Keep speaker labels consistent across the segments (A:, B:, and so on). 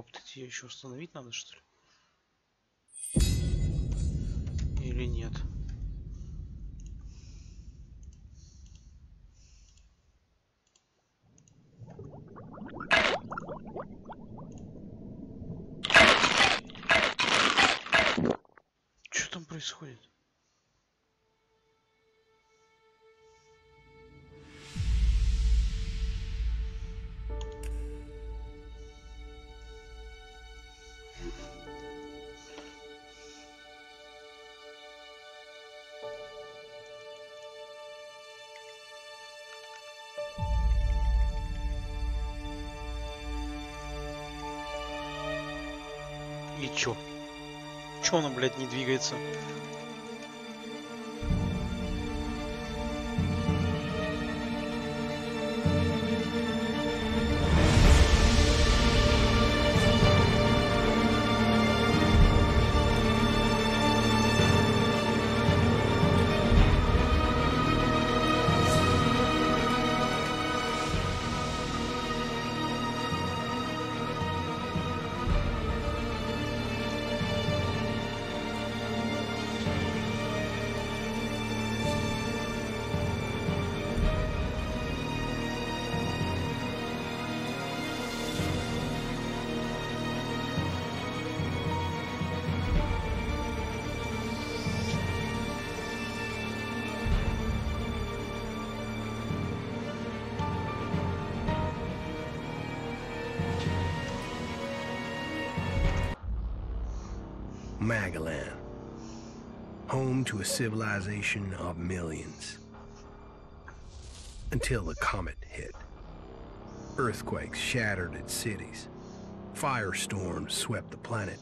A: Ёптать, ее еще установить надо, что ли? Или нет? Что там происходит? И чё? Чё она, блядь, не двигается?
B: Magalan, home to a civilization of millions. Until the comet hit. Earthquakes shattered its cities. Firestorms swept the planet.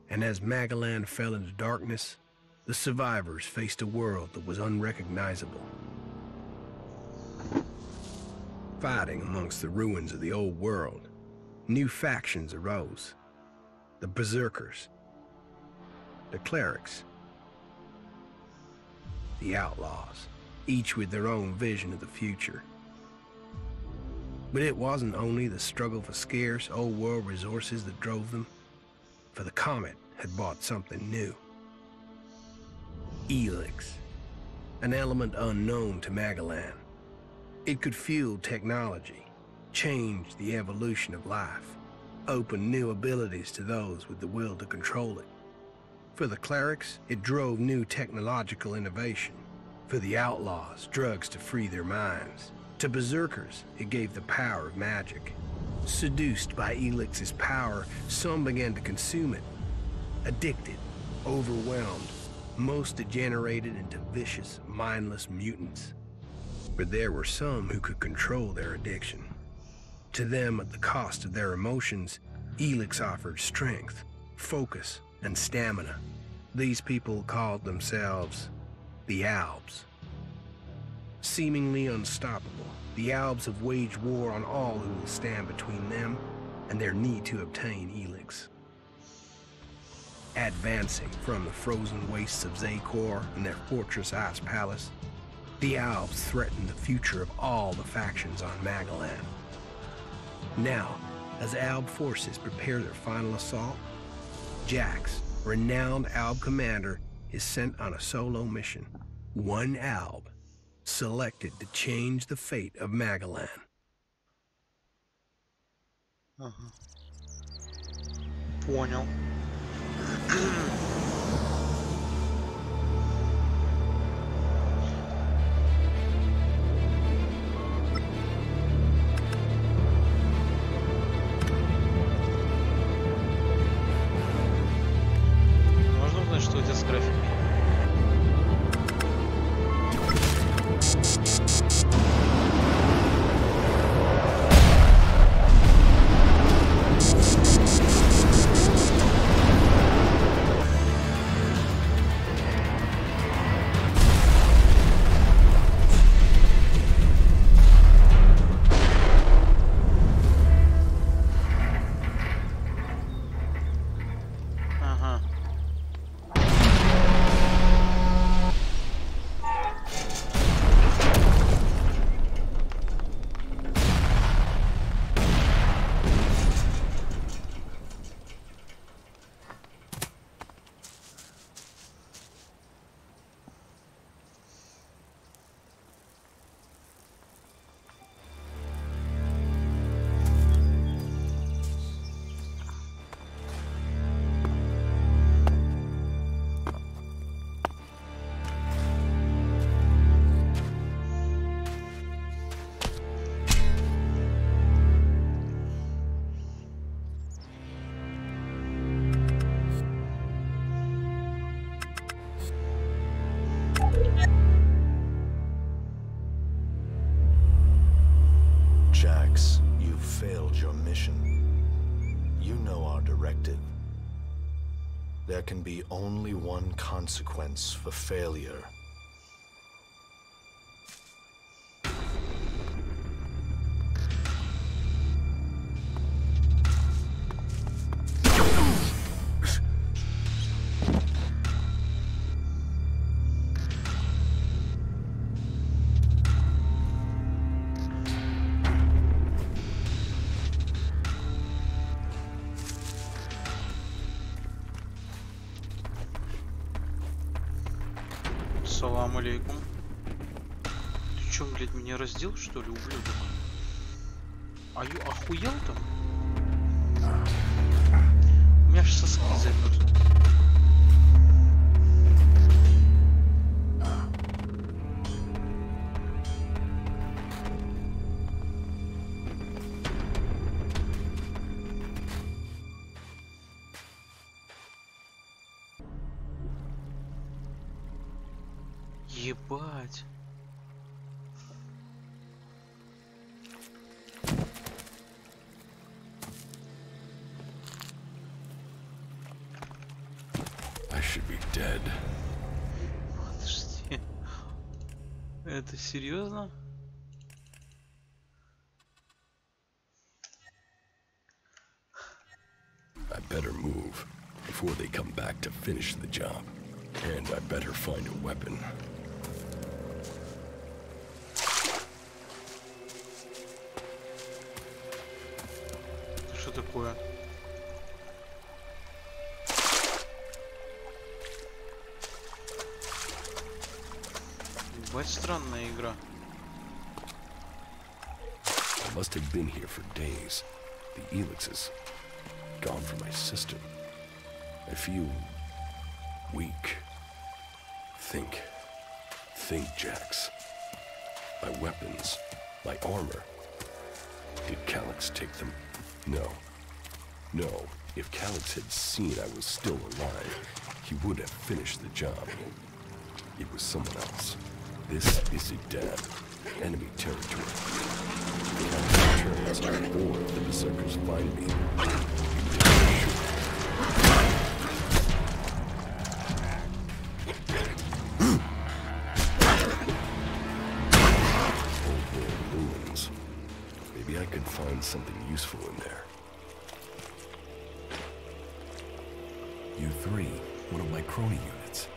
B: And as Magalan fell into darkness, the survivors faced a world that was unrecognizable. Fighting amongst the ruins of the old world, new factions arose. The berserkers, the clerics, the outlaws, each with their own vision of the future. But it wasn't only the struggle for scarce old world resources that drove them, for the comet had brought something new. Helix, an element unknown to Magalan. It could fuel technology, change the evolution of life, open new abilities to those with the will to control it. For the clerics, it drove new technological innovation. For the outlaws, drugs to free their minds. To berserkers, it gave the power of magic. Seduced by Helix's power, some began to consume it. Addicted, overwhelmed, most degenerated into vicious, mindless mutants. But there were some who could control their addiction. To them, at the cost of their emotions, Helix offered strength, focus, and stamina. These people called themselves the Albs. Seemingly unstoppable, the Albs have waged war on all who will stand between them and their need to obtain Helix. Advancing from the frozen wastes of Zakor and their fortress Ice Palace, the Albs threaten the future of all the factions on Magalan. Now, as Alb forces prepare their final assault, Jax, renowned Alb commander, is sent on a solo mission. One Alb, selected to change the fate of Magalan.
A: Понял. Можно узнать, что у тебя с графикой?
C: mission. You know our directive. There can be only one consequence for failure.
A: Салам алейкум. Ты чё, блядь, меня раздел, что ли, ублюдок? Охуел там? У меня аж соски замерзли. Ебать.
D: I should be dead.
A: Подожди. Это серьезно?
D: I better move before they come back to finish the job. And I better find a weapon.
A: Что такое? Ебать, странная игра.
D: I must have been here for days. The elixes gone from my system. I feel weak. Think, Jax. My weapons, my armor. Did Calyx take them? No. If Calyx had seen I was still alive, he would have finished the job. It was someone else. This is Idan, enemy territory. Calyx returns, or the berserkers find me. I could find something useful in there. U3, one of my crony units.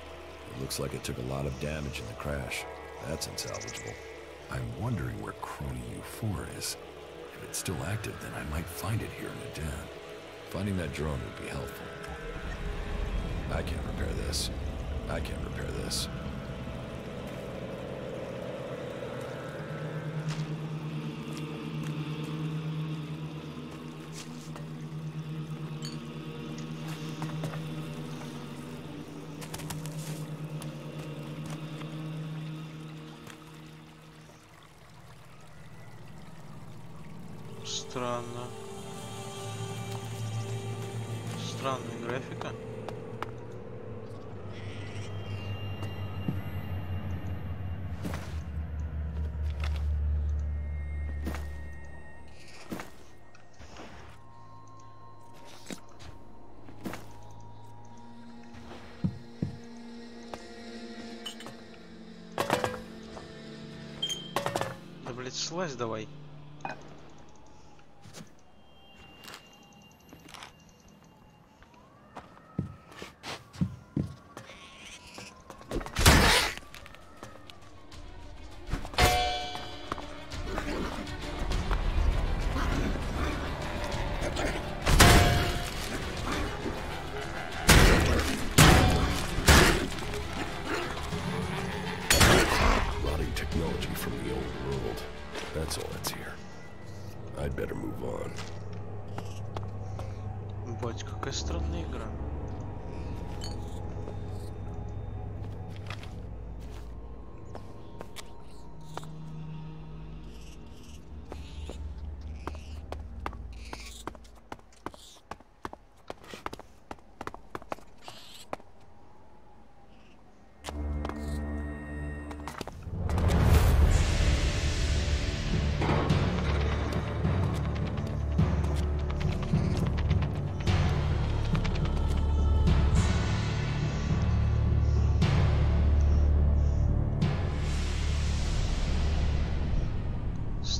E: It looks like it took a lot of damage in the crash. That's unsalvageable.
D: I'm wondering where crony U4 is. If it's still active, then I might find it here in the den.
E: Finding that drone would be helpful. I can't repair this. I can't repair this.
A: Странно. Странная графика. Да, блять, слазь давай. Бать, какая странная игра.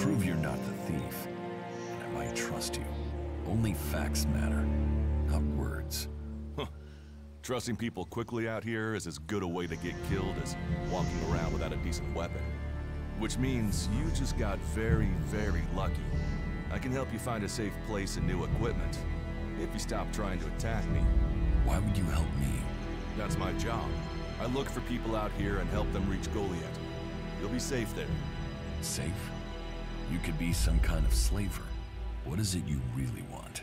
E: Prove you're not the thief, and I might trust you. Only facts matter, not words.
F: Trusting people quickly out here is as good a way to get killed as walking around without a decent weapon. Which means you just got very, very lucky. I can help you find a safe place and new equipment, if you stop trying to attack me.
E: Why would you help me?
F: That's my job. I look for people out here and help them reach Goliath. You'll be safe there.
E: Safe? You could be some kind of slaver. What is it you really want?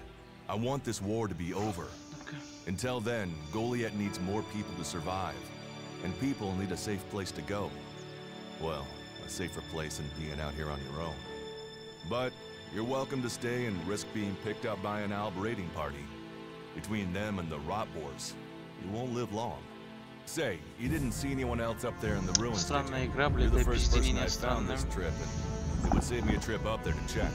F: I want this war to be over.
A: Okay.
F: Until then, Goliath needs more people to survive. And people need a safe place to go. Well, a safer place than being out here on your own. But you're welcome to stay and risk being picked up by an Alb raiding party. Between them and the rot boars, you won't live long. Say, you didn't see anyone else up there in the ruins, did
A: Странная
F: you?
A: игра,
F: You're
A: блядь,
F: the
A: для
F: first person
A: объяснения
F: I found this
A: странным.
F: trip, and it would save me a trip up there to check.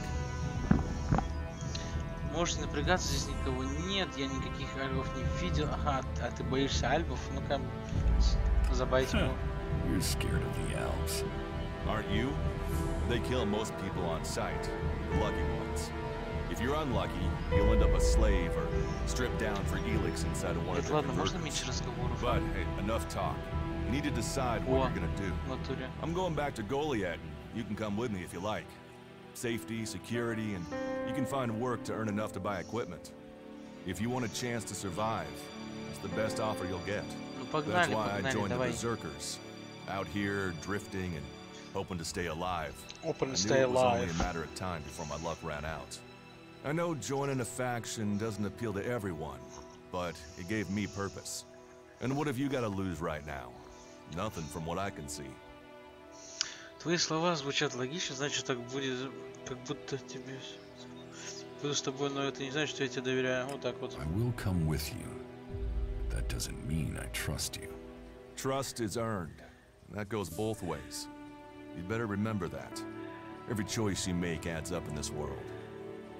A: Можешь не напрягаться, здесь никого нет, я никаких альбов не видел. Ага, а ты боишься альбов? Ну-ка, забайте его.
E: You're scared of the Alps.
F: Aren't you? They kill most people on sight, the lucky ones. If you're unlucky, you'll end up a slave or stripped down for elix inside of one of
A: Это
F: their
A: ладно, можно
F: converters.
A: меньше разговоров?
F: But hey, enough talk. You need to decide what you're gonna do.
A: В натуре.
F: I'm going back to Goliath, and you can come with me if you like. Safety, security, and you can find work to earn enough to buy equipment. If you want a chance to survive, it's the best offer you'll get.
A: Ну
F: That's
A: погнали,
F: why I
A: погнали,
F: joined the
A: давай.
F: Berserkers. Out here, drifting and hoping to stay alive.
A: Open
F: I
A: to
F: knew
A: stay
F: it was only a
A: alive.
F: matter of time before my luck ran out. I know joining a faction doesn't appeal to everyone, but it gave me purpose. And what have you got to lose right now? Nothing from what I can see.
A: Твои слова звучат логично, значит так будет, как будто тебе... Буду с тобой, но это не значит, что я тебе доверяю. Вот так вот.
E: I will come with you. That doesn't mean I trust you.
F: Trust is earned. That goes both ways. You'd better remember that. Every choice you make adds up in this world.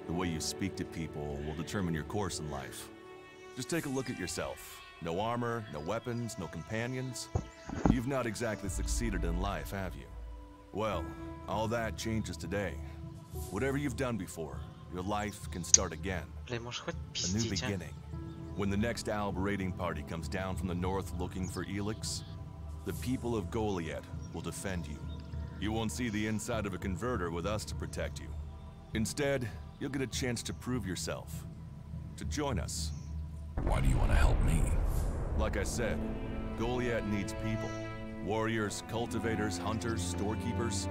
F: The way you speak to people will determine your course in life. Just take a look at yourself. No armor, no weapons, no companions. You've not exactly succeeded in life, have you? Well, all that changes today. Whatever you've done before, your life can start again.
A: Бля, может хоть
F: A new
A: пиздить, а?
F: beginning. When the next Alb raiding party comes down from the north looking for elix, the people of Goliath will defend you. You won't see the inside of a converter with us to protect you. Instead, you'll get a chance to prove yourself. To join us.
E: Why do you want to help me?
F: Like I said, Goliath needs people. Warriors, cultivators, hunters, storekeepers.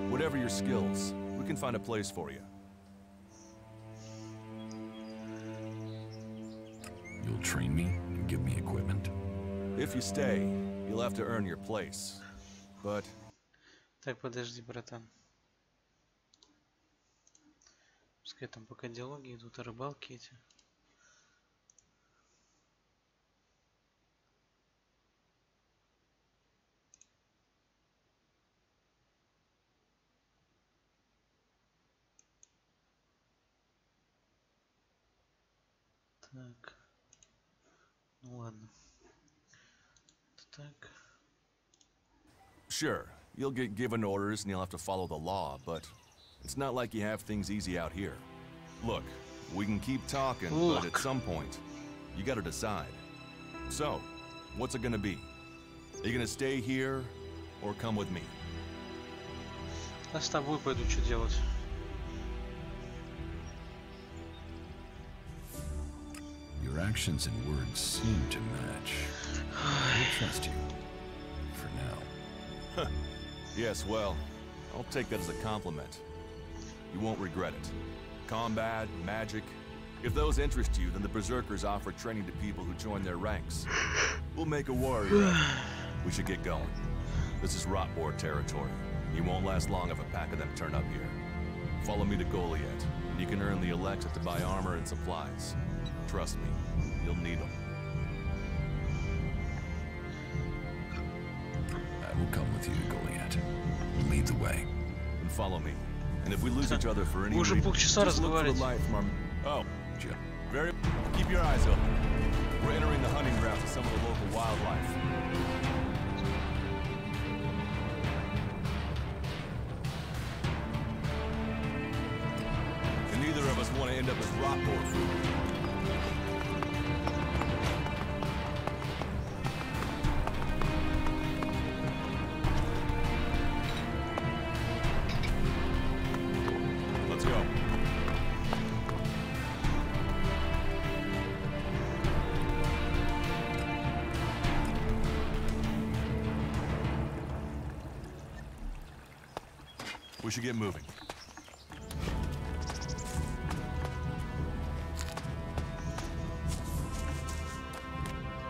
F: Whatever your skills, we can find a place for you.
E: You'll train me and give me equipment?
F: If you stay, you'll have to earn your place. But
A: Так, подожди, братан. Пускай там пока диалоги идут, а рыбалки эти. Так. Ну ладно. Так.
F: sure, you'll get given orders and you'll have to follow the law, but it's not like you have things easy out here. Look, we can keep talking, but at some point, you gotta decide. So, what's it gonna be? Are you gonna stay here or come with me?
A: А с тобой пойду, что делать?
E: Your actions and words seem to match. I trust you. For now.
F: Yes, well, I'll take that as a compliment. You won't regret it. Combat, magic. If those interest you, then the Berserkers offer training to people who join their ranks. We'll make a warrior. We should get going. This is Rotboard territory. You won't last long if a pack of them turn up here. Follow me to Goliath, and you can earn the Alexa to buy armor and supplies. Trust me, you'll need them.
E: I will come with you to Goliath. Lead the way.
F: And follow me. And if we lose each other for any
A: Уже
F: reason,
A: полчаса
F: just look for the
A: разговаривать.
F: light from our... Oh, very... Keep your eyes open. We're entering the hunting grounds of some of the local wildlife. end up as rot board food. Let's go. We should get moving.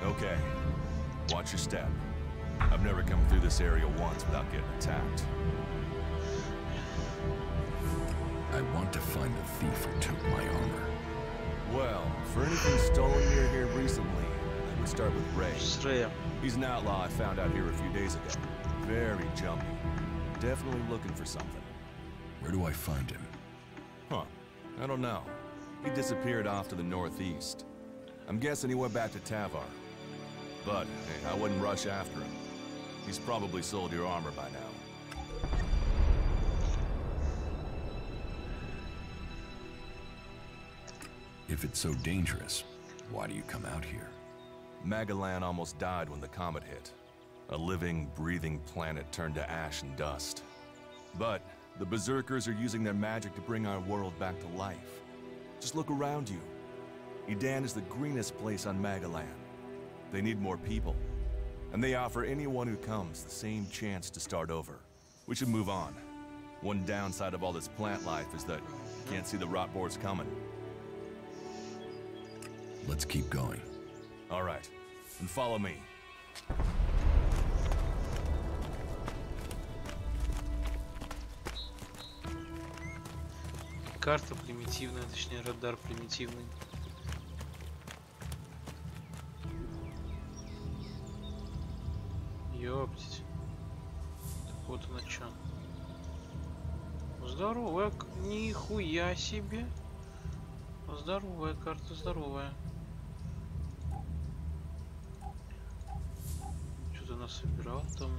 F: Okay, watch your step. I've never come through this area once without getting attacked.
E: I want to find the thief who took my armor.
F: Well, for anything stolen near here recently, I would start with Ray.
A: Shreya.
F: He's an outlaw I found out here a few days ago. Very jumpy. Definitely looking for something.
E: Where do I find him?
F: Huh. I don't know. He disappeared off to the northeast. I'm guessing he went back to Tavar. But, hey, I wouldn't rush after him. He's probably sold your armor by now.
E: If it's so dangerous, why do you come out here?
F: Magalan almost died when the comet hit. A living, breathing planet turned to ash and dust. But the Berserkers are using their magic to bring our world back to life. Just look around you. Edan is the greenest place on Magalan. They need more people. And they offer anyone who comes the same chance to start over. We should move on. One downside of all this plant life is that you can't see the rot boards coming.
E: Let's keep going.
F: All right, and follow me.
A: Карта примитивная, точнее радар примитивный. Ёптить. Так вот она чё. Здоровая, нихуя себе. Здоровая карта, здоровая. Что-то насобирал там.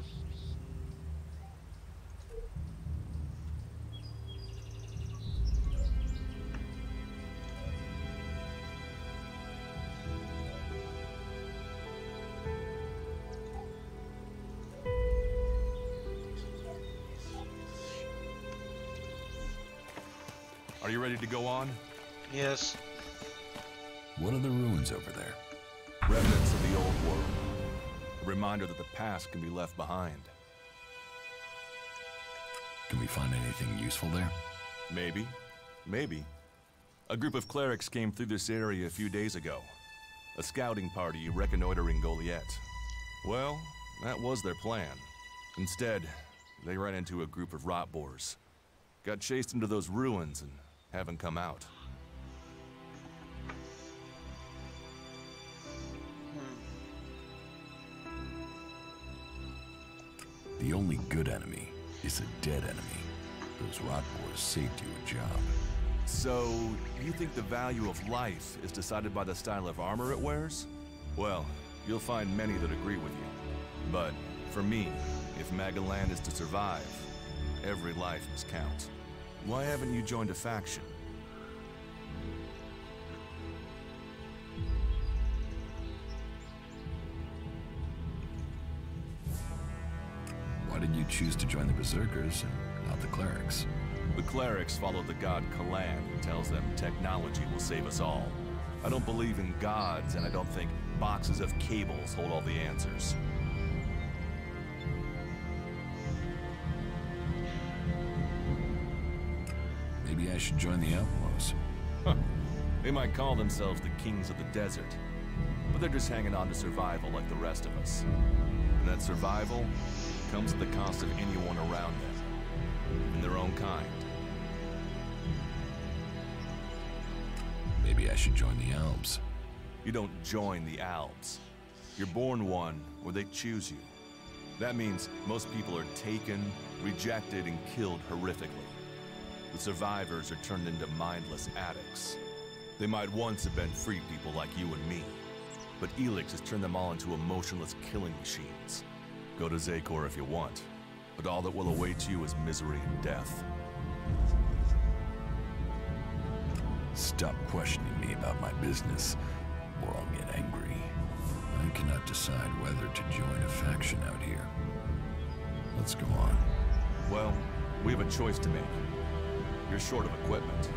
F: Are you ready to go on?
A: Yes.
E: What are the ruins over there?
F: Remnants of the old world. A reminder that the past can be left behind.
E: Can we find anything useful there?
F: Maybe. Maybe. A group of clerics came through this area a few days ago. A scouting party reconnoitering Goliath. Well, that was their plan. Instead, they ran into a group of rot boars. Got chased into those ruins and haven't come out.
E: The only good enemy is a dead enemy. Those rot boars saved you a job.
F: So, you think the value of life is decided by the style of armor it wears? Well, you'll find many that agree with you. But, for me, if Magalan is to survive, every life must count. Why haven't you joined a faction?
E: Why did you choose to join the Berserkers and not the clerics?
F: The clerics follow the god Kalan, who tells them technology will save us all. I don't believe in gods, and I don't think boxes of cables hold all the answers.
E: Maybe I should join the Outlaws.
F: Huh. They might call themselves the kings of the desert, but they're just hanging on to survival like the rest of us. And that survival comes at the cost of anyone around them, in their own kind.
E: Maybe I should join the Elves.
F: You don't join the Alps. You're born one, or they choose you. That means most people are taken, rejected, and killed horrifically. The survivors are turned into mindless addicts. They might once have been free people like you and me, but Elix has turned them all into emotionless killing machines. Go to Zakor if you want, but all that will await you is misery and death.
E: Stop questioning me about my business, or I'll get angry. I cannot decide whether to join a faction out here. Let's go on.
F: Well, we have a choice to make. You're short of equipment.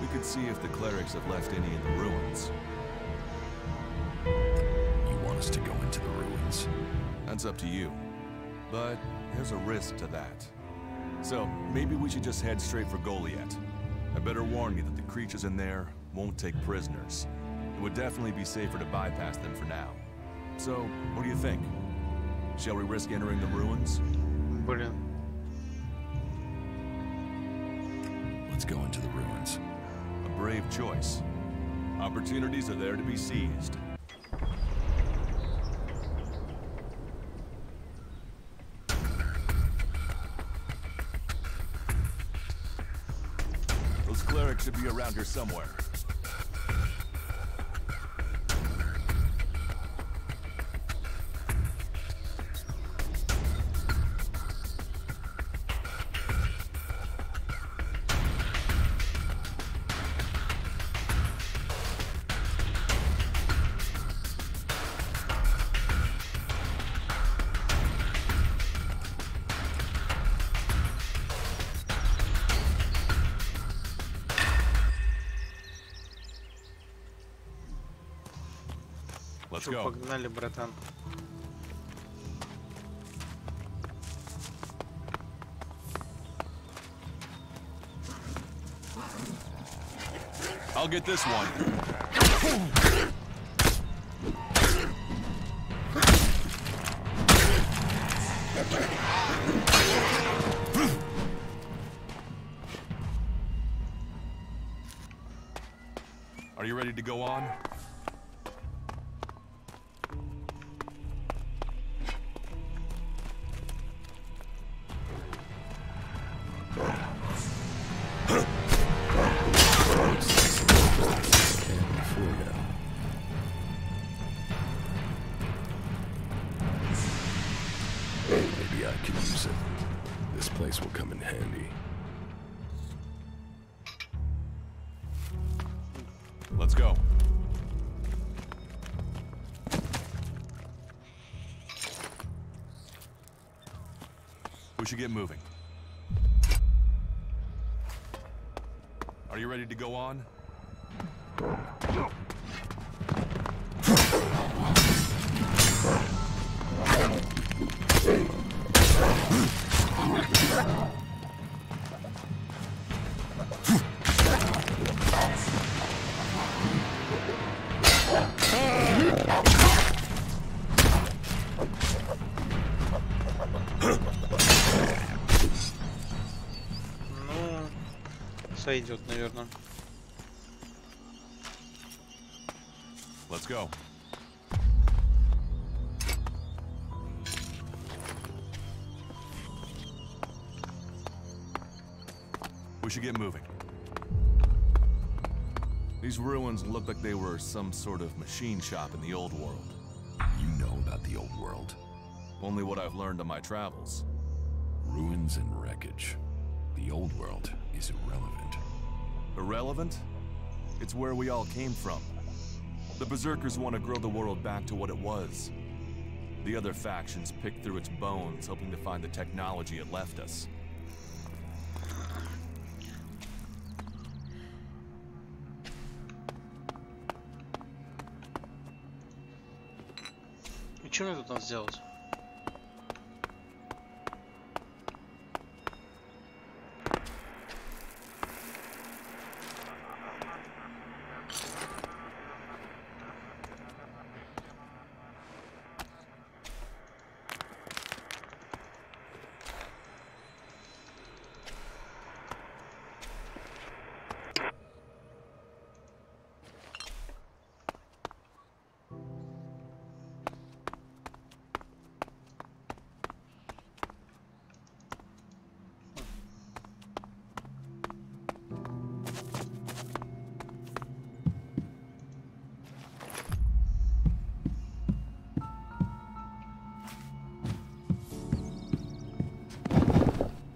F: We could see if the clerics have left any in the ruins.
E: You want us to go into the ruins?
F: That's up to you. But there's a risk to that. So, maybe we should just head straight for Goliath. I better warn you that the creatures in there won't take prisoners. It would definitely be safer to bypass them for now. So, what do you think? Shall we risk entering the ruins?
A: Блин.
E: Let's go into the ruins.
F: A brave choice. Opportunities are there to be seized. Those clerics should be around here somewhere. Let's go.
A: Погнали, братан.
F: I'll get this one. Are you ready to go on?
D: Maybe I can use it. This place will come in handy.
F: Let's go. We should get moving. Are you ready to go on?
A: Ну, сойдет, наверное.
F: Let's go. We should get moving. These ruins look like they were some sort of machine shop in the old world.
E: You know about the old world.
F: Only what I've learned on my travels.
E: Ruins and wreckage. The old world is irrelevant.
F: Irrelevant? It's where we all came from. The Berserkers want to grow the world back to what it was. The other factions pick through its bones, hoping to find the technology it left us.
A: И что мне тут надо сделать?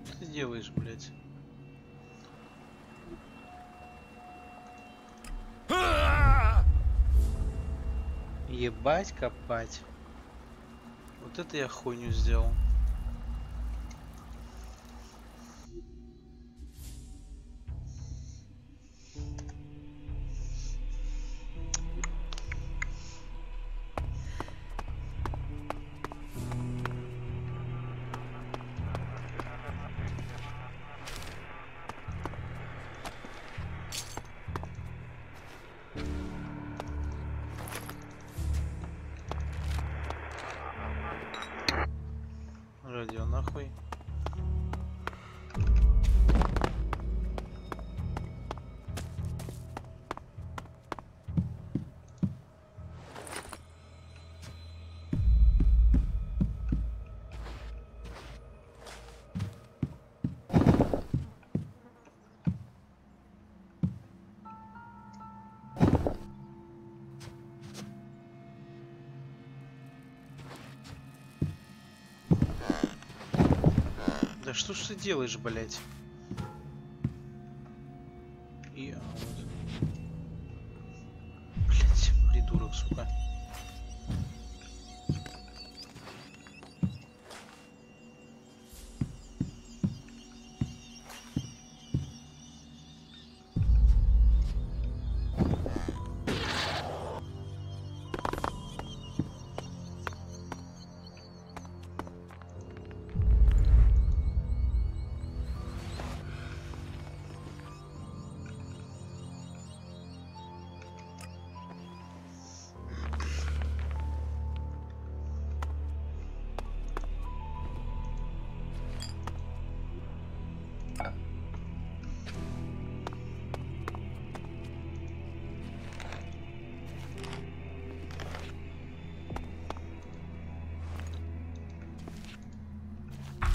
A: Что ты делаешь, блядь? Ебать копать. Вот это я хуйню сделал. Радио нахуй. Да что ж ты делаешь, блять? И вот. Блять, придурок, сука.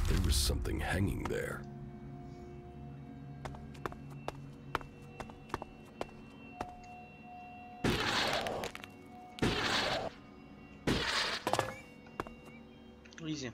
D: There was something hanging there.
A: Изи.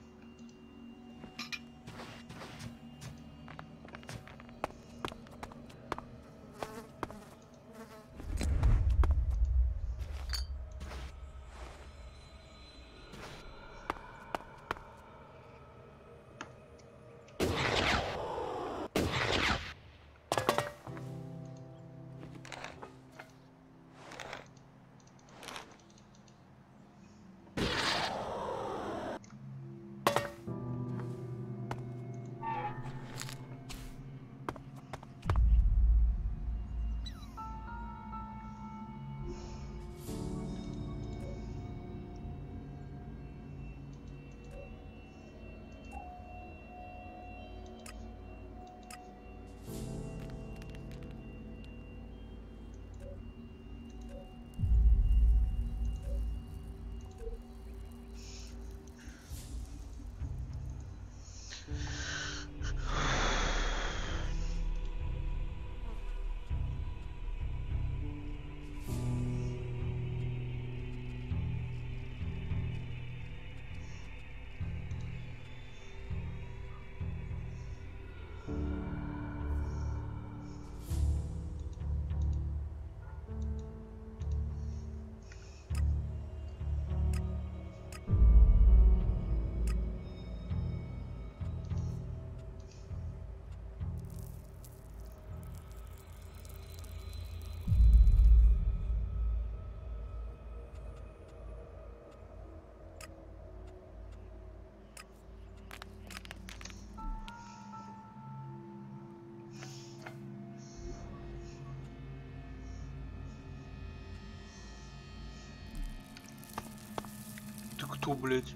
A: Ты кто, блядь?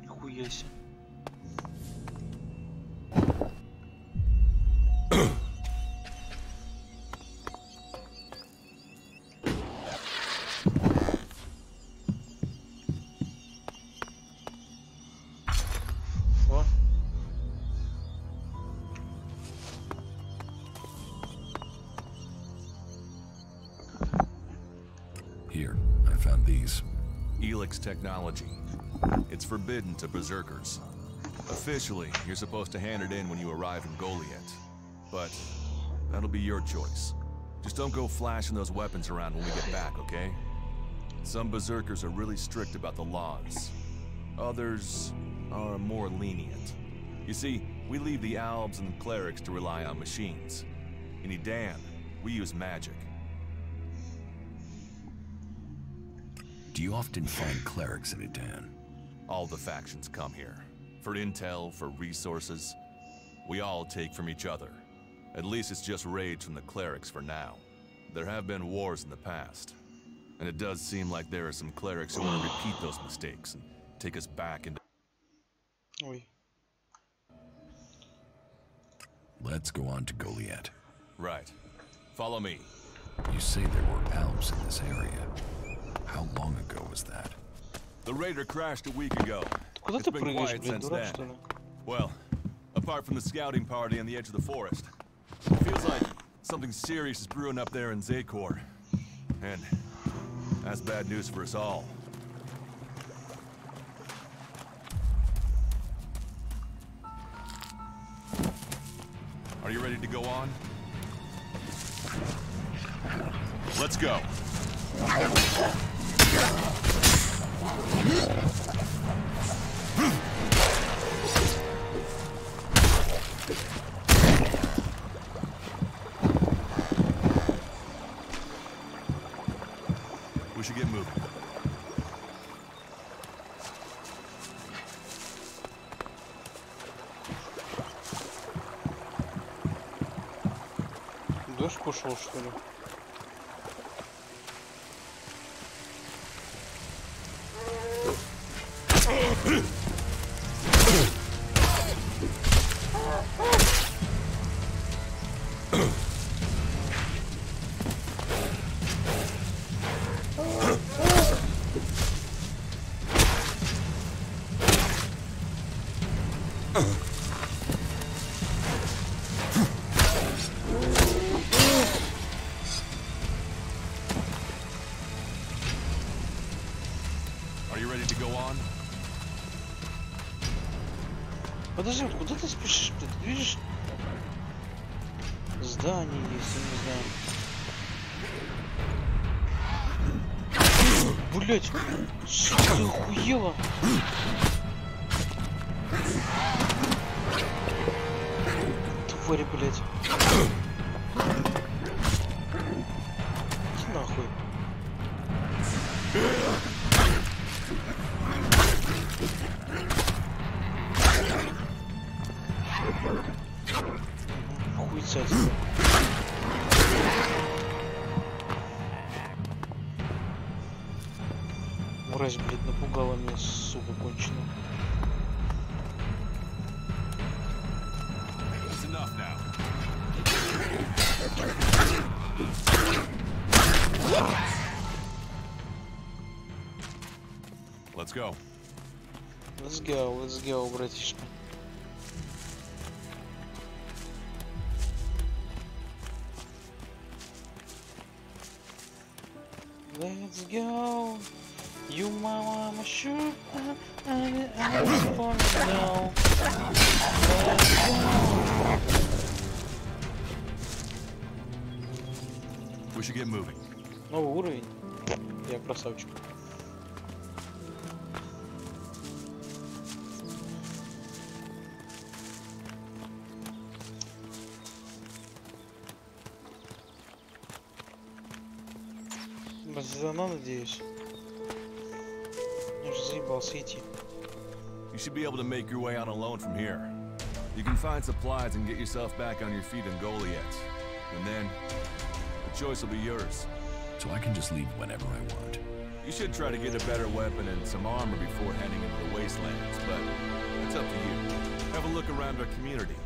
A: Нихуя себе.
E: Here, I found these.
F: Elix technology. It's forbidden to berserkers. Officially, you're supposed to hand it in when you arrive in Goliath. But that'll be your choice. Just don't go flashing those weapons around when we get back, okay? Some berserkers are really strict about the laws. Others are more lenient. You see, we leave the Albs and clerics to rely on machines. In Edan, we use magic.
E: Do you often find clerics in Edan?
F: All the factions come here. For intel, for resources. We all take from each other. At least it's just rage from the clerics for now. There have been wars in the past. And it does seem like there are some clerics who want to repeat those mistakes and take us back into...
A: Ой.
E: Let's go on to Goliath.
F: Right. Follow me.
E: You say there were Alps in this area. How long ago was that?
F: The raider crashed a week ago.
A: Куда
F: It's
A: ты
F: been
A: прыгаешь,
F: quiet
A: блин,
F: since
A: дурак,
F: then.
A: что ли?
F: Well, apart from the scouting party on the edge of the forest, it feels like something serious is brewing up there in Zakor. And that's bad news for us all. Are you ready to go on? Let's go. We should get moving.
A: Дождь пошел, что ли?
F: Are you ready to go on?
A: Подожди, вот куда ты спешишь? Ты видишь? Здание есть, я не знаю. Блять, что ты охуела? Твари, блять. Иди нахуй. Хуйца тебе. Мразь, блядь, напугала меня, сука, конченая.
F: It's enough now. Let's go.
A: Let's go, братишка. Let's go. You mama shoot. I was born now. Let's go.
F: We should get moving.
A: Новый уровень. Я красавчик. Она, надеюсь. Я уже заебался идти.
F: You should be able to make your way on alone from here. You can find supplies and get yourself back on your feet in Goliath. And then, the choice will be yours.
E: So I can just leave whenever I want.
F: You should try to get a better weapon and some armor before heading into the wastelands, but it's up to you. Have a look around our community.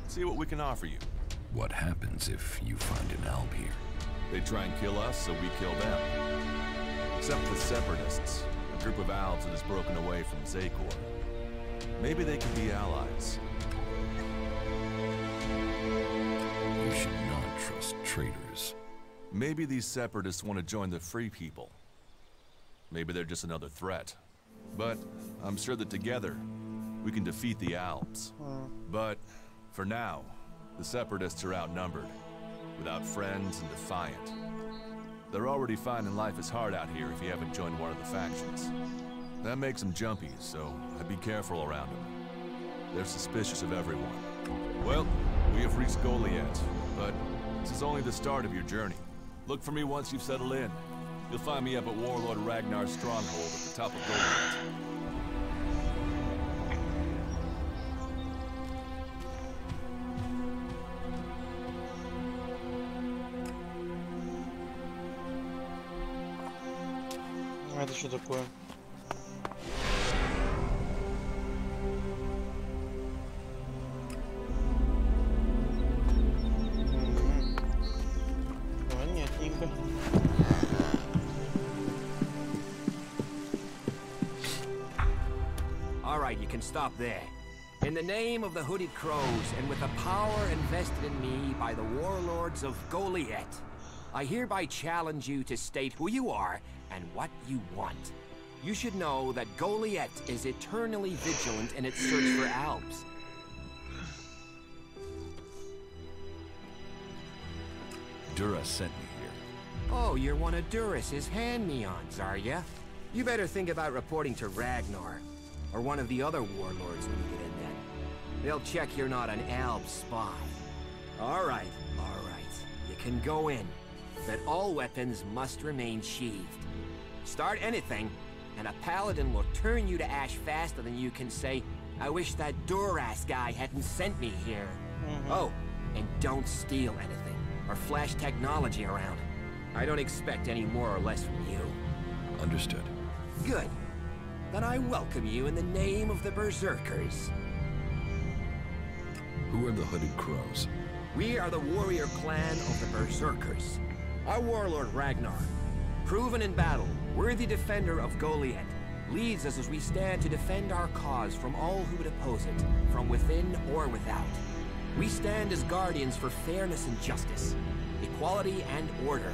F: See what we can offer you.
E: What happens if you find an Alp here?
F: They try and kill us, so we kill them. Except the Separatists, a group of Albs that has broken away from Zakor. Maybe they can be allies.
E: You should not trust traitors.
F: Maybe these Separatists want to join the Free People. Maybe they're just another threat. But I'm sure that together, we can defeat the Albs. But for now, the Separatists are outnumbered, without friends and defiant. They're already finding life is hard out here if you haven't joined one of the factions. That makes them jumpy, so I'd be careful around them. They're suspicious of everyone. Well, we have reached Goliath, but this is only the start of your journey. Look for me once you've settled in. You'll find me up at Warlord Ragnar's stronghold at the top of Goliath.
A: Это что такое? Понятненько.
G: All right, you can stop there. In the name of the Hooded Crows and with the power invested in me by the warlords of Goliath, I hereby challenge you to state who you are and what you want. You should know that Goliath is eternally vigilant in its search for Alps.
E: Dura sent me here.
G: Oh, you're one of Duras's hand-me-ons, are ya? You better think about reporting to Ragnar, or one of the other warlords when you get in there. They'll check you're not an Alps spy. All right. You can go in, but all weapons must remain sheathed. Start anything, and a paladin will turn you to ash faster than you can say, I wish that Duras guy hadn't sent me here. Oh, and don't steal anything, or flash technology around. I don't expect any more or less from you.
E: Understood.
G: Good. Then I welcome you in the name of the Berserkers.
E: Who are the Hooded Crows?
G: We are the warrior clan of the Berserkers. Our warlord Ragnar, proven in battle, worthy defender of Goliath, leads us as we stand to defend our cause from all who would oppose it, from within or without. We stand as guardians for fairness and justice, equality and order.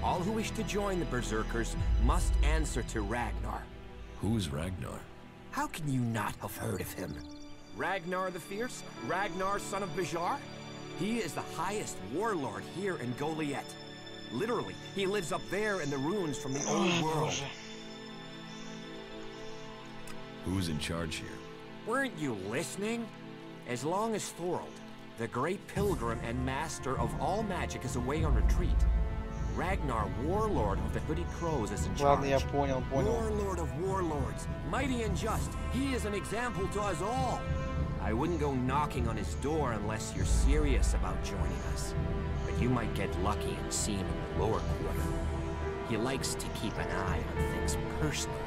G: All who wish to join the Berserkers must answer to Ragnar.
E: Who's Ragnar?
G: How can you not have heard of him? Ragnar the Fierce? Ragnar, son of Bajar? He is the highest warlord here in Goliath. Literally, he lives up there in the ruins from the old world.
E: Who's in charge here?
G: Weren't you listening? As long as Thorold, the great pilgrim and master of all magic, is away on retreat, Ragnar, warlord of the Hooded Crows, is in charge.
A: Ладно, я понял.
G: Warlord of warlords, mighty and just. He is an example to us all. I wouldn't go knocking on his door unless you're serious about joining us. But you might get lucky and see him in the lower quarter. He likes to keep an eye on things personally.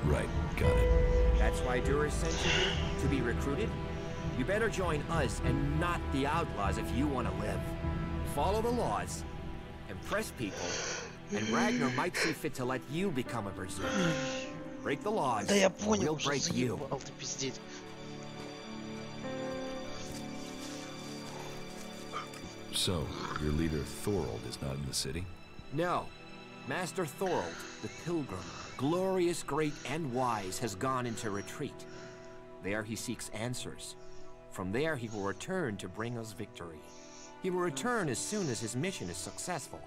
E: Right, got it.
G: That's why Duras sent you here? To be recruited? You better join us and not the outlaws if you want to live. Follow the laws, impress people, and Ragnar might see fit to let you become a berserker. Break the laws,
A: Да я
G: or
A: понял,
G: we'll
A: уже
G: break you.
A: заебал ты пиздеть.
E: So, your leader Thorold is not in the city?
G: No. Master Thorold, the pilgrim, glorious, great, and wise, has gone into retreat. There he seeks answers. From there he will return to bring us victory. He will return as soon as his mission is successful.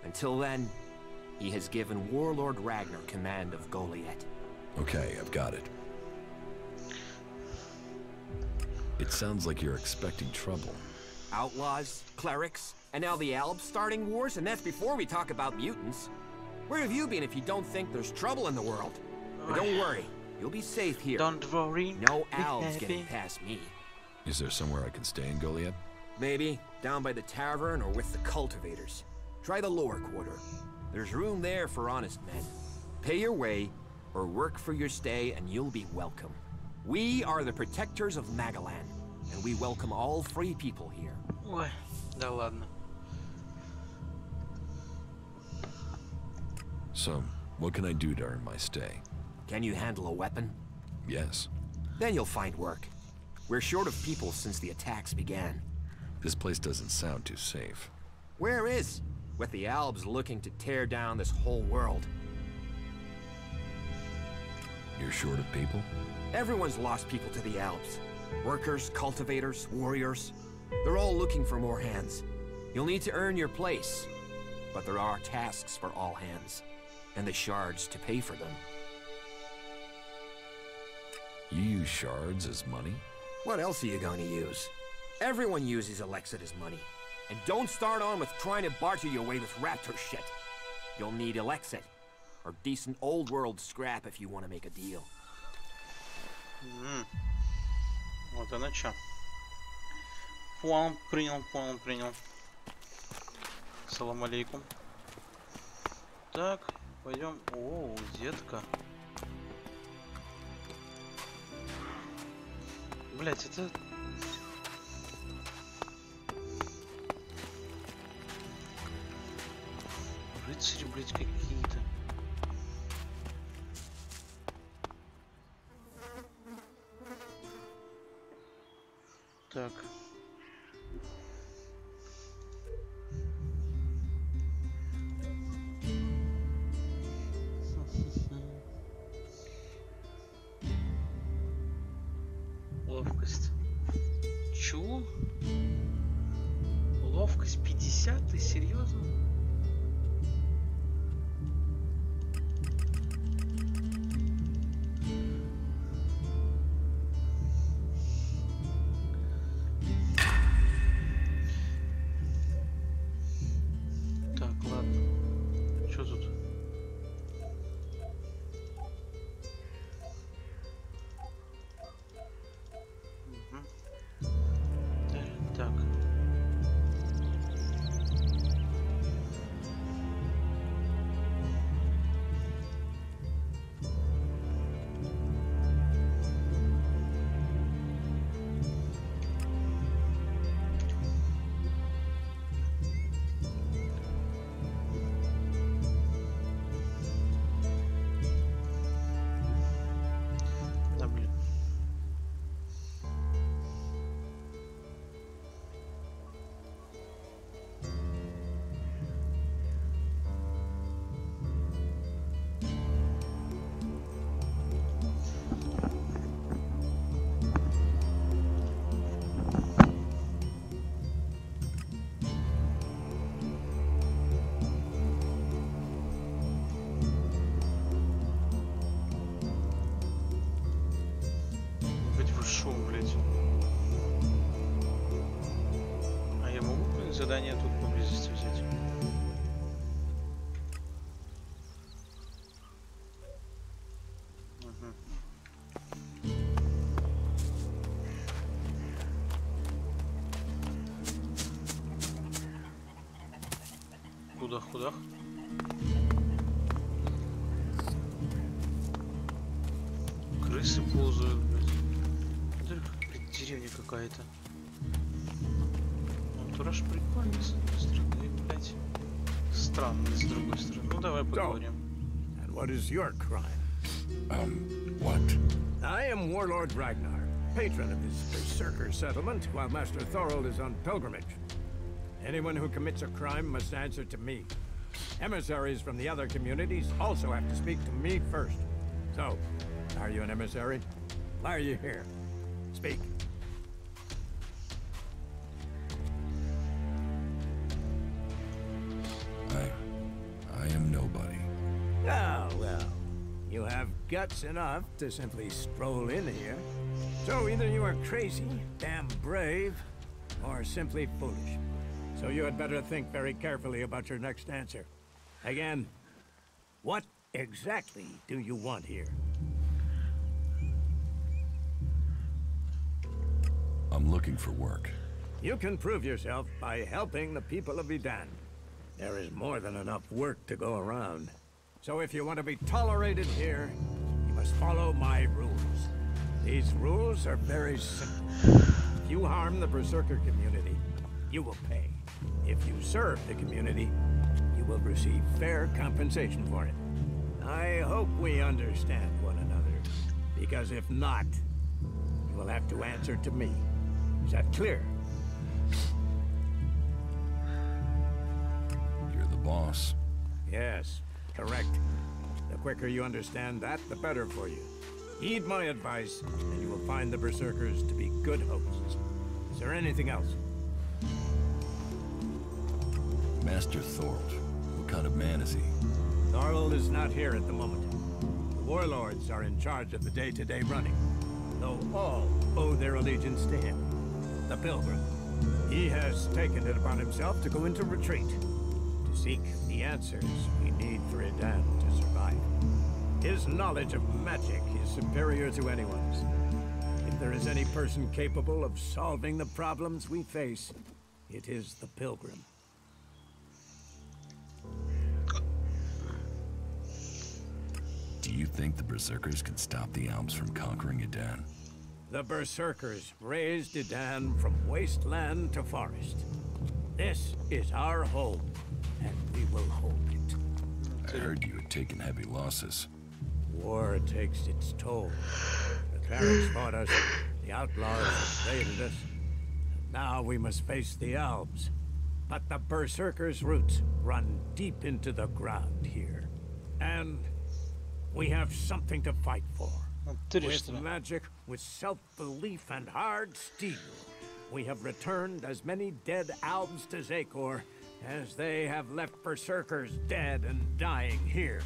G: Until then, he has given Warlord Ragnar command of Goliath.
E: Okay, I've got it. It sounds like you're expecting trouble.
G: Outlaws, clerics, and now the Alps starting wars, and that's before we talk about mutants. Where have you been if you don't think there's trouble in the world? But don't worry, you'll be safe here.
A: Don't worry.
G: No Alps getting past me.
E: Is there somewhere I can stay in Goliath?
G: Maybe down by the tavern or with the cultivators. Try the lower quarter. There's room there for honest men. Pay your way or work for your stay and you'll be welcome. We are the protectors of Magalan, and we welcome all free people here.
A: Ой, да ладно.
E: So, what can I do to earn my stay?
G: Can you handle a weapon?
E: Yes.
G: Then you'll find work. We're short of people since the attacks began.
E: This place doesn't sound too safe.
G: Where is? With the Alps looking to tear down this whole world.
E: You're short of people?
G: Everyone's lost people to the Alps. Workers, cultivators, warriors. They're all looking for more hands. You'll need to earn your place. but there are tasks for all hands, and the shards to pay for them.
E: You use shards as money?
G: What else are you going to use? Everyone uses Elixir as money. And don't start on with trying to barter your way with raptor shit. You'll need Elixir, or decent old world scrap if you want to make a deal.
A: Вот оно чё. Принял. Салам алейкум. Так, пойдем. О, детка. Блять, это... Рыцари, блять, какие-то. Так. Ловкость. Чего? Ловкость 50? Ты серьезно? Так, ладно. Что тут? Так. Да, блин. Быть вышел, блять. А я могу, блин, задание тут поблизости взять? Куда? Крысы ползают, блядь. Это, блядь, деревня какая-то. Антураж прикольный, с одной стороны, блядь. Странный, с другой стороны. Ну, давай поговорим.
H: And what is your crime?
E: What?
H: I am Warlord Ragnar, patron of this berserker settlement while Master Thorold is on pilgrimage. Anyone who commits a crime must answer to me. Emissaries from the other communities also have to speak to me first. So, are you an emissary? Why are you here? Speak.
E: I am nobody.
H: Oh, well. You have guts enough to simply stroll in here. So either you are crazy, damn brave, or simply foolish. So you had better think very carefully about your next answer. Again, what exactly do you want here?
E: I'm looking for work.
H: You can prove yourself by helping the people of Idan. There is more than enough work to go around. So if you want to be tolerated here, you must follow my rules. These rules are very simple. If you harm the Berserker community, you will pay. If you serve the community, you will receive fair compensation for it. I hope we understand one another, because if not, you will have to answer to me. Is that clear?
E: You're the boss.
H: Yes, correct. The quicker you understand that, the better for you. Heed my advice, and you will find the Berserkers to be good hosts. Is there anything else?
E: Master Thorold, What kind of man is he?
H: Thorvald is not here at the moment. The warlords are in charge of the day-to-day running, though all owe their allegiance to him, the Pilgrim. He has taken it upon himself to go into retreat, to seek the answers we need for Edan to survive. His knowledge of magic is superior to anyone's. If there is any person capable of solving the problems we face, it is the Pilgrim.
E: Do you think the Berserkers could stop the Alps from conquering Edan?
H: The Berserkers raised Edan from wasteland to forest. This is our home, and we will hold it.
E: I heard you had taken heavy losses.
H: War takes its toll. The clerics fought us, the outlaws raided us, and now we must face the elves. But the Berserkers' roots run deep into the ground here. And we have something to fight for. With magic, with self-belief and hard steel, we have returned as many dead elves to Zakor as they have left Berserkers dead and dying here.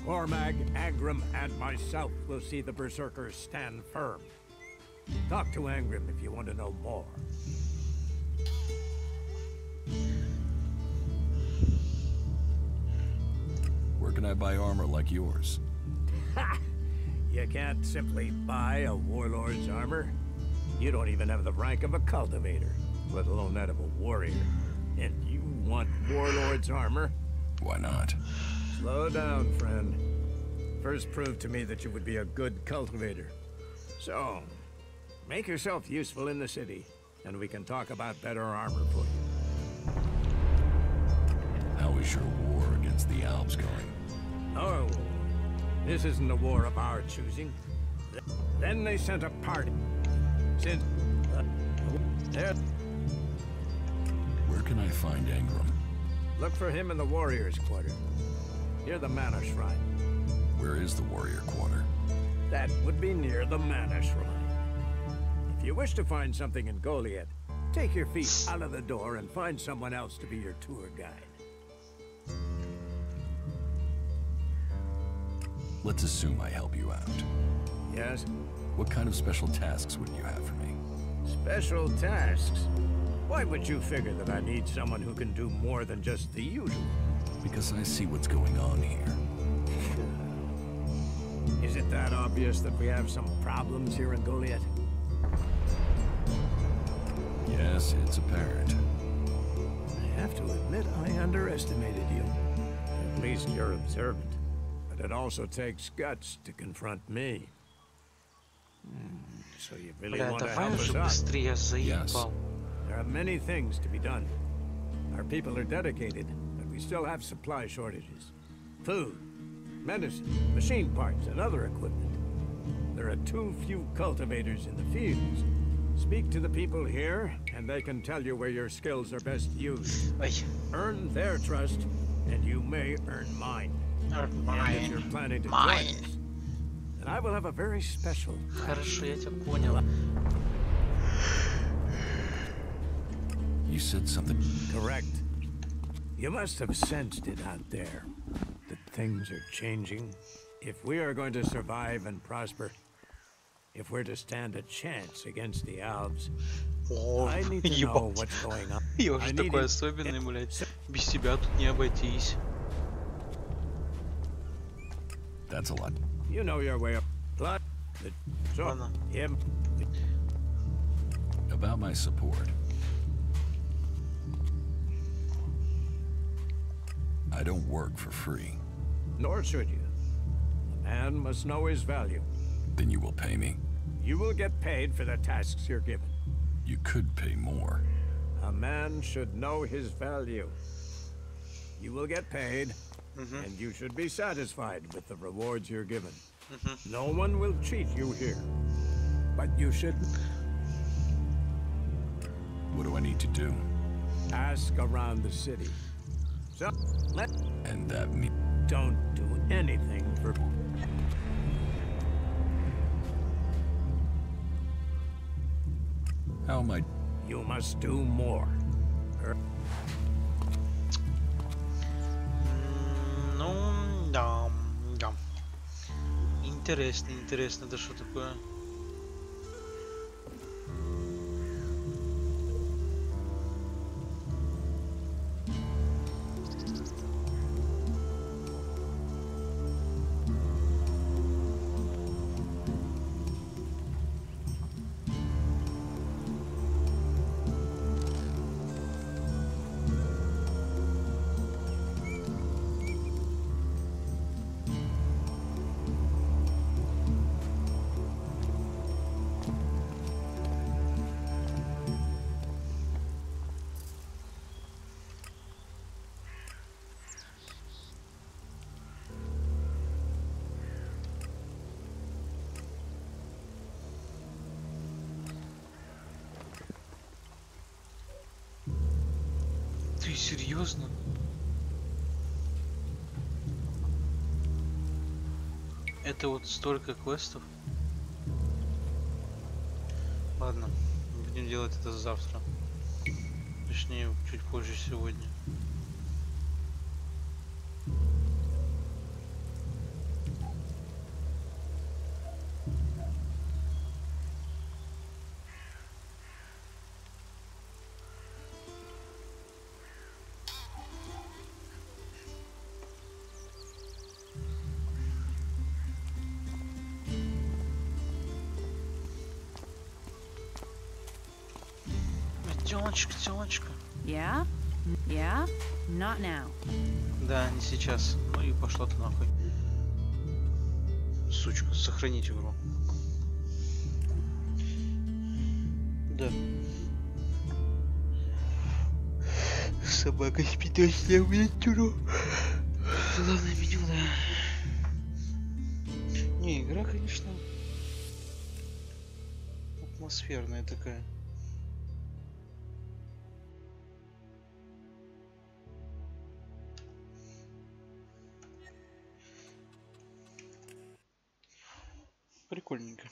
H: Cormag, Angrim, and myself will see the Berserkers stand firm. Talk to Angrim if you want to know more.
E: Where can I buy armor like yours?
H: Ha! You can't simply buy a warlord's armor. You don't even have the rank of a cultivator, let alone that of a warrior. And you want warlord's armor?
E: Why not?
H: Slow down, friend. First prove to me that you would be a good cultivator. So, make yourself useful in the city, and we can talk about better armor for you.
E: How is your war against the Alps going?
H: Oh, this isn't a war of our choosing. Then they sent a party. Since
E: Where can I find Angrim?
H: look for him in the warrior's quarter, near the Mana Shrine.
E: Where is the warrior quarter?
H: That would be near the Mana Shrine. If you wish to find something in Goliath, take your feet out of the door and find someone else to be your tour guide.
E: Let's assume I help you out.
H: Yes?
E: What kind of special tasks would you have for me?
H: Special tasks? Why would you figure that I need someone who can do more than just the usual?
E: Because I see what's going on here.
H: Is it that obvious that we have some problems here in Goliath?
E: Yes, it's apparent.
H: I have to admit I underestimated you. At least you're observant. But it also takes guts to confront me. So you really
A: Бля,
H: want to
A: давай
H: help
A: уже
H: us out?
A: быстрее заебал.
H: There are many things to be done. Our people are dedicated, but we still have supply shortages. Food, medicine, machine parts, and other equipment. There are too few cultivators in the fields. Speak to the people here, and they can tell you where your skills are best used.
A: Ай,
H: Earn their trust, and you may earn mine. And if you're planning to join us, then I will have a very special.
A: хорошо, я тебя понял.
E: You said something.
H: Correct. You must have sensed it out there, that things are changing. If we are going to survive and prosper, if we're to stand a chance against the elves,
A: О,
H: I need to know
A: ебать.
H: what's going on.
A: Я
H: I
A: уже
H: need
A: такой
H: it-
A: особенный, блядь. Без тебя тут не обойтись.
E: That's a lot.
H: You know your way up. Plus, so,
A: Ладно.
H: him.
E: About my support. I don't work for free.
H: Nor should you. A man must know his value.
E: Then you will pay me.
H: You will get paid for the tasks you're given.
E: You could pay more.
H: A man should know his value. You will get paid, and you should be satisfied with the rewards you're given. No one will cheat you here. But you should
E: What do I need to do?
H: ask around the city. So,
E: And that means
H: don't do anything for...
E: how am I?
H: You must do more.
A: Интересно, интересно, это что такое? Ты серьезно? Это вот столько квестов? Ладно, будем делать это завтра. Точнее, чуть позже сегодня. Тёлочка, тёлочка.
I: Yeah? Yeah? Not now.
A: Да, не сейчас. Ну и пошла ты нахуй. Сучка, сохранить игру. Да. Собака спидочная, блядь, тюрю. Главное меню, да. Не, игра, конечно, атмосферная такая. Прикольненько.